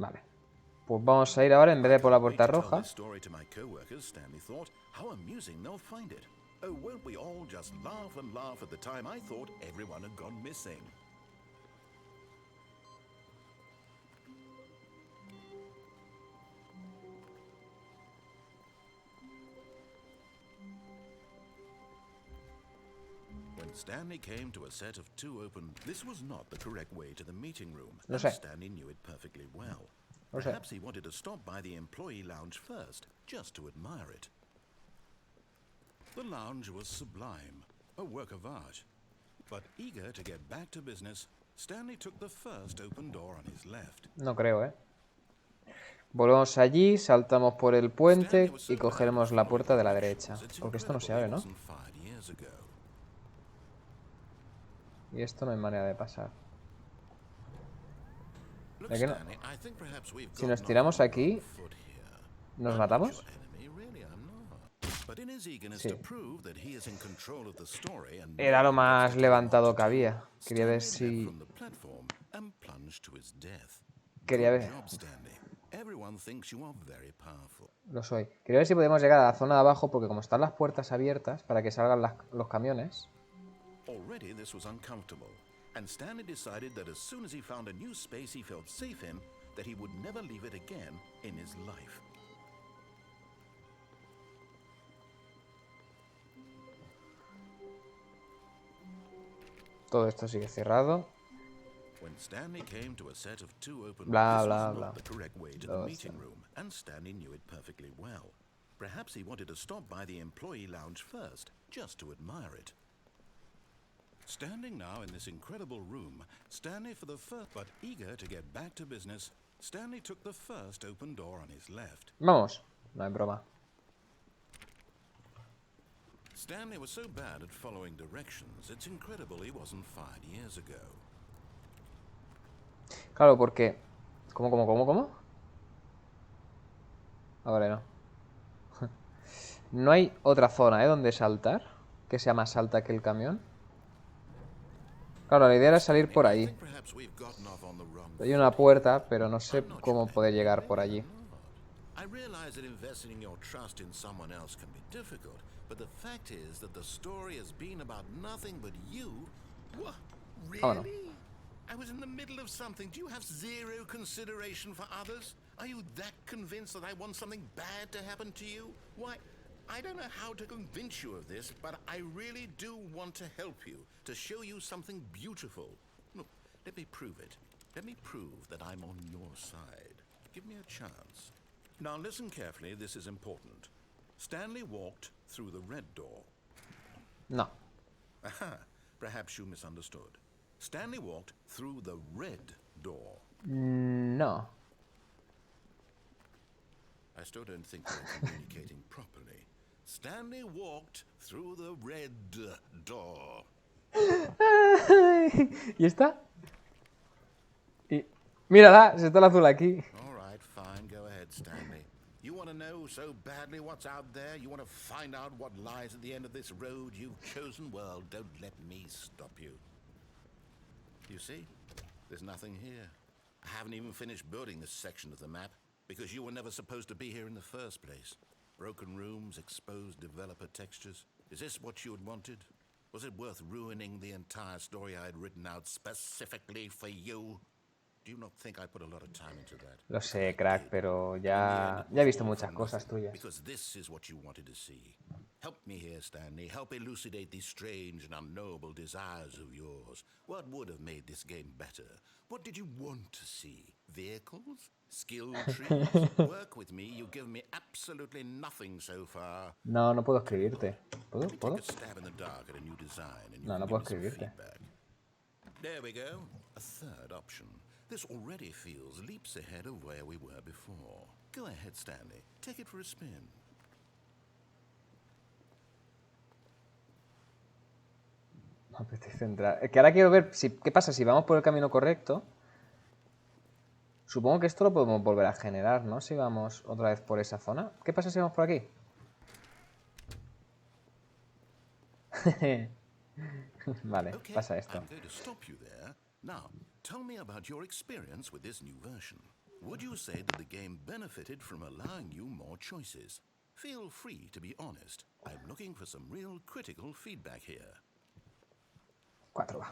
Vale. Pues vamos a ir ahora, en vez de por la puerta roja. Oh, won't we all just laugh and laugh at the time I thought everyone had gone missing? When Stanley came to a set of two open, this was not the correct way to the meeting room, No and sé. Stanley knew it perfectly well. No sé. Perhaps he wanted to stop by the employee lounge first, just to admire it. The lounge was sublime, a work of art. But eager to get back to business, Stanley took the first open door on his left. No creo, ¿eh? Volvemos allí, saltamos por el puente y cogeremos la puerta de la derecha. Porque esto no se abre, ¿no? Y esto no hay manera de pasar. ¿De qué no? Si nos tiramos aquí, ¿nos matamos? Sí. Era lo más levantado que había. Quería ver si... Quería ver... Lo soy. Quería ver si podemos llegar a la zona de abajo, porque como están las puertas abiertas para que salgan los camiones... Already this was uncomfortable, and Stanley decided that as soon as he found a new space he felt safe in, that he would never leave it again in his life. Todo esto sigue cerrado. When Stanley came to a set of two open, Bla, this bla, was bla. not the correct way to the meeting room, and Stanley knew it perfectly well. Perhaps he wanted to stop by the employee lounge first, just to admire it. Standing now in this incredible room, Stanley for the first, but eager to get back to business, Stanley took the first open door on his left. Vamos. No hay broma. Stanley was so bad at following directions, it's incredible he wasn't fired years ago. Claro, porque... ¿Cómo? Ah, vale, no. No hay otra zona, ¿eh? Donde saltar, que sea más alta que el camión. Claro, la idea era salir por ahí. Hay una puerta, pero no sé cómo poder llegar por allí. I realize that investing your trust in someone else can be difficult, but the fact is that the story has been about nothing but you. What? Really? Oh, no. I was in the middle of something. Do you have zero consideration for others? Are you that convinced that I want something bad to happen to you? Why, I don't know how to convince you of this, but I really do want to help you, to show you something beautiful. Look, let me prove it. Let me prove that I'm on your side. Give me a chance. Now listen carefully, this is important. Stanley walked through the red door. No. Aha, perhaps you misunderstood. Stanley walked through the red door. No. I still don't think we're communicating properly. Stanley walked through the red door. ¿Y esta? Y... Mírala, se está el azul aquí. All right, fine, go ahead, Stanley. You want to know so badly what's out there? You want to find out what lies at the end of this road you've chosen? Well, don't let me stop you. You see, there's nothing here. I haven't even finished building this section of the map, because you were never supposed to be here in the first place. Broken rooms, exposed developer textures. Is this what you had wanted? Was it worth ruining the entire story I had written out specifically for you? Do you not think I put a lot of time into that? Lo sé, crack, pero ya he visto muchas cosas tuyas. Because this is what you wanted to see. Help me here, Stanley. Help elucidate these strange and unknowable desires of yours. What would have made this game better? What did you want to see? Vehicles? Skill trees? Work with me. You've given me absolutely nothing so far. No, no puedo escribirte. ¿Puedo? Let me take a stab in the dark at a new design and you No, can no give puedo me some escribirte. feedback. There we go. A third option. This already feels leaps ahead of where we were before. Go ahead, Stanley. Take it for a spin. Me apetece entrar. Es que ahora quiero ver si, qué pasa si vamos por el camino correcto. Supongo que esto lo podemos volver a generar, ¿no? Si vamos otra vez por esa zona. ¿Qué pasa si vamos por aquí? Vale, pasa esto. I'm going to stop you there. Now, tell me about your experience with this new version. Would you say that the game benefited from allowing you more choices? Feel free to be honest. I'm looking for some real critical feedback here. 4 va.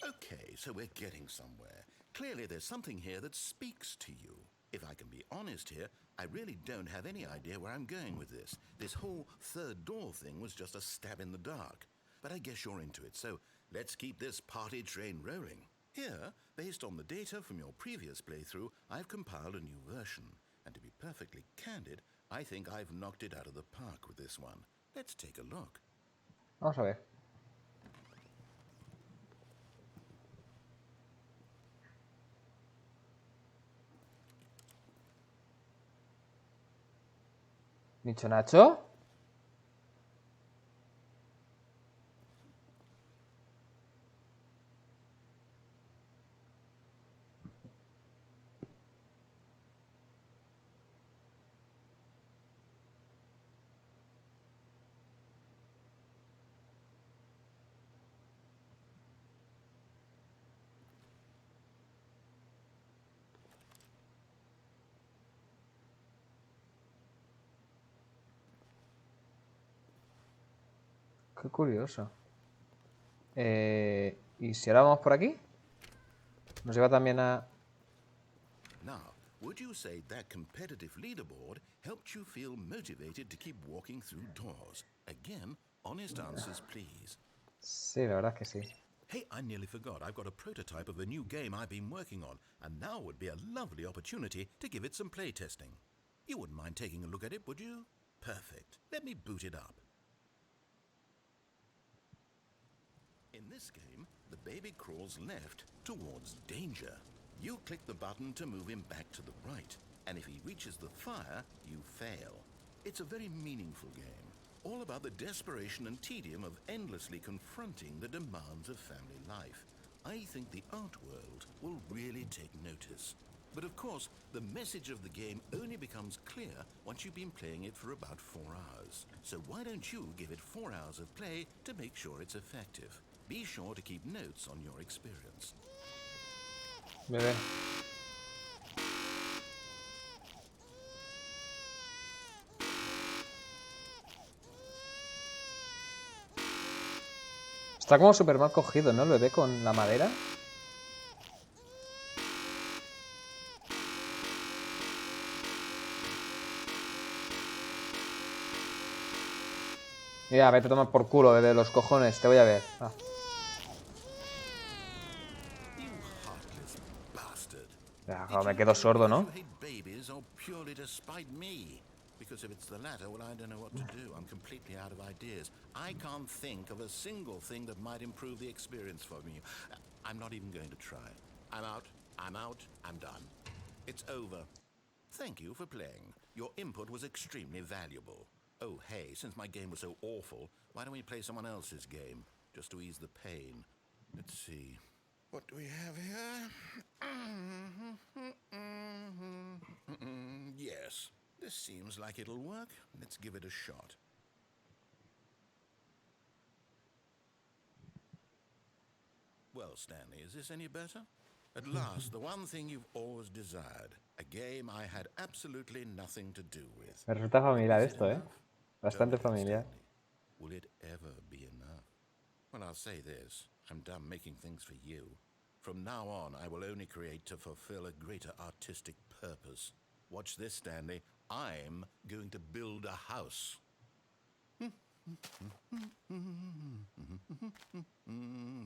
Okay, so we're getting somewhere. Clearly there's something here that speaks to you. If I can be honest here, I really don't have any idea where I'm going with this. This whole third door thing was just a stab in the dark. But I guess you're into it, so let's keep this party train rolling. Here, based on the data from your previous playthrough, I've compiled a new version. And to be perfectly candid, I think I've knocked it out of the park with this one. Let's take a look. Vamos a ver. ¿Nicho Nacho? Qué curioso. ¿Y si ahora vamos por aquí? Nos lleva también a... Now, would you say that competitive leaderboard helped you feel motivated to keep walking through doors? Again, honest answers, please. Sí, la verdad es que sí. Hey, I nearly forgot. I've got a prototype of a new game I've been working on, and now would be a lovely opportunity to give it some playtesting. You wouldn't mind taking a look at it, would you? Perfect. Let me boot it up. In this game, the baby crawls left towards danger. You click the button to move him back to the right, and if he reaches the fire, you fail. It's a very meaningful game, all about the desperation and tedium of endlessly confronting the demands of family life. I think the art world will really take notice. But of course, the message of the game only becomes clear once you've been playing it for about 4 hours. So why don't you give it 4 hours of play to make sure it's effective? Be sure to keep notes on your experience. Bebé. Está como súper mal cogido, ¿no? El bebé con la madera. Mira, vete a tomar por culo, bebé, los cojones. Te voy a ver. Ah. You heartless bastard. Ya, Did me you quedo do it sordo, because ¿no? you hate babies or purely to spite me? Because if it's the latter, well, I don't know what to do. I'm completely out of ideas. I can't think of a single thing that might improve the experience for me. I'm not even going to try. I'm out. I'm out. I'm done. It's over. Thank you for playing. Your input was extremely valuable. Oh, hey, since my game was so awful, why don't we play someone else's game, just to ease the pain? Let's see. What do we have here? Yes, this seems like it'll work. Let's give it a shot. Well, Stanley, is this any better? At last, the one thing you've always desired. A game I had absolutely nothing to do with. Me resulta familiar Is it esto, ¿eh? enough? Bastante Tell me, familiar. Stanley, will it ever be enough? Well, I'll say this. I'm done making things for you. From now on, I will only create to fulfill a greater artistic purpose. Watch this, Stanley. I'm going to build a house.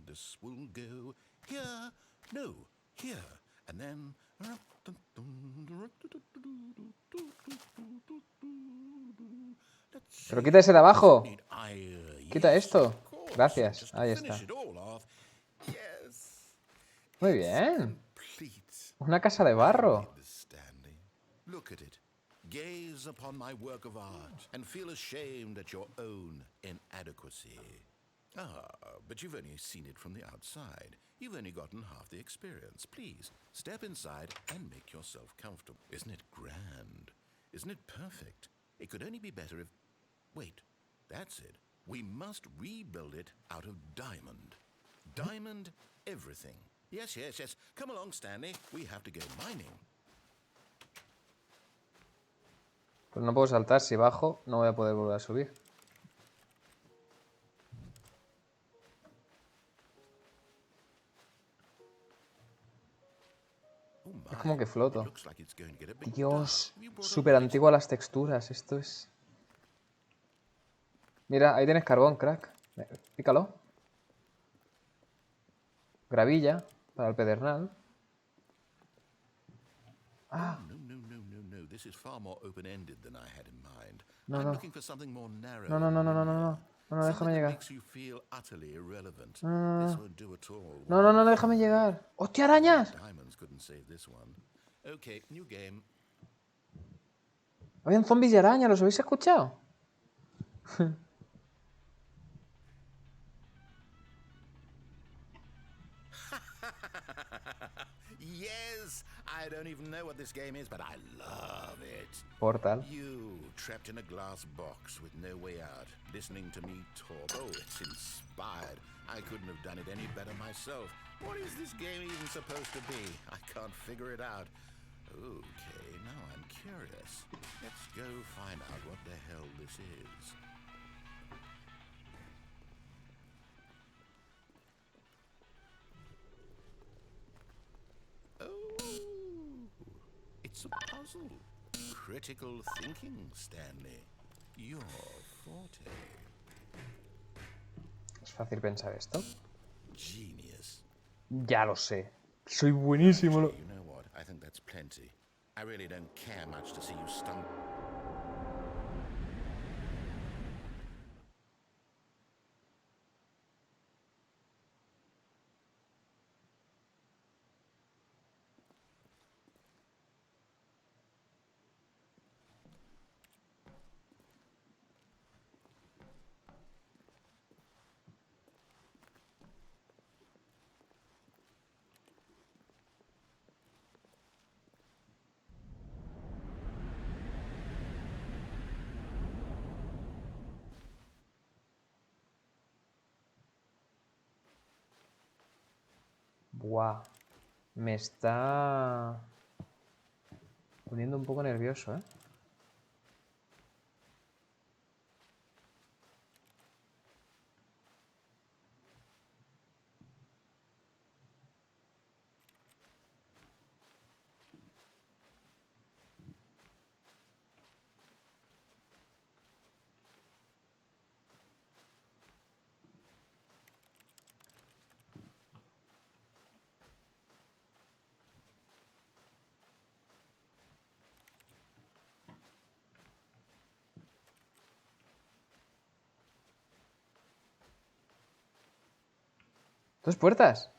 This will go here. No, here. And then... Pero quita ese de abajo. Quita esto. Gracias. Ahí está. Muy bien. Una casa de barro. Look at it. Gaze upon my work of art and feel ashamed at your own inadequacy. Ah, but you've only seen it from the outside. You've only gotten half the experience. Please, step inside and make yourself comfortable. Isn't it grand? Isn't it perfect? It could only be better if... Wait, that's it. We must rebuild it out of diamond. Diamond everything. Yes, yes, yes. Come along, Stanley. We have to go mining. Pues no puedo saltar. Si bajo, no voy a poder volver a subir. Oh Es my, como que it floto. looks like it's going to get a bit Dios, dark. Have you brought a súper light? antigua las texturas. Esto es... Mira, ahí tienes carbón, crack. Pícalo. Gravilla para el pedernal. Ah, Oh, no. This is far more open-ended than I had in mind. no, I'm no. looking for something more narrow No, no, and no, no, no, no, linear. no. No, no, Something déjame that llegar. makes you feel utterly irrelevant. No, no, This no. won't do at all. No, no, no, no, déjame llegar. ¡Hostia, arañas! Diamonds couldn't save this one. Okay, new game. Habían zombies y arañas, ¿los habéis escuchado? Yes! I don't even know what this game is, but I love it. Portal. You, trapped in a glass box with no way out, listening to me talk. Oh, it's inspired. I couldn't have done it any better myself. What is this game even supposed to be? I can't figure it out. Okay, now I'm curious. Let's go find out what the hell this is. Oh, it's a puzzle. Critical thinking, Stanley. Your forte. Es fácil pensar esto. Genius. Ya lo sé. Soy buenísimo. Actually, you know what? I think that's plenty. I really don't care much to see you stumble. Buah. Me está poniendo un poco nervioso, ¿eh? ¿Dos puertas?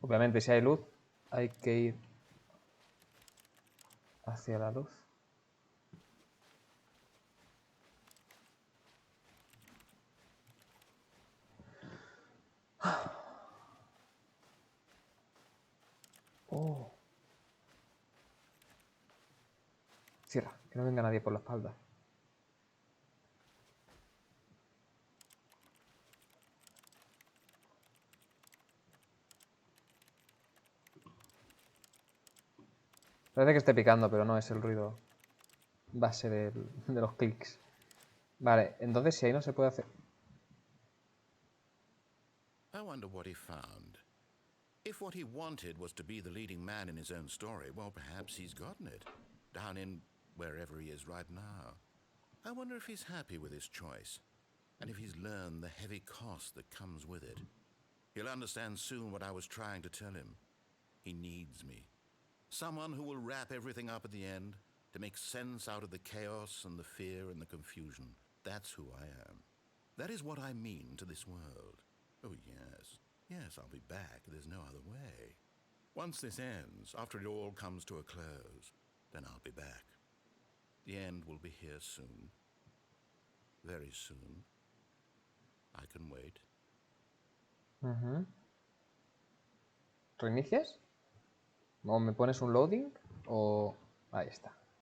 Obviamente, si hay luz, hay que ir hacia la luz. Oh. Cierra, que no venga nadie por la espalda. Parece que esté picando, pero no es el ruido base de los clics. Vale, entonces si ahí no se puede hacer... I wonder what he found. If what he wanted was to be the leading man in his own story, well, perhaps he's gotten it. Down in wherever he is right now. I wonder if he's happy with his choice. And if he's learned the heavy cost that comes with it. He'll understand soon what I was trying to tell him. He needs me. Someone who will wrap everything up at the end, to make sense out of the chaos and the fear and the confusion. That's who I am. That is what I mean to this world. Oh, yes. Yes, I'll be back. There's no other way. Once this ends, after it all comes to a close, then I'll be back. The end will be here soon. Very soon. I can wait. ¿Reinicias? ¿O me pones un loading? O... Ahí está.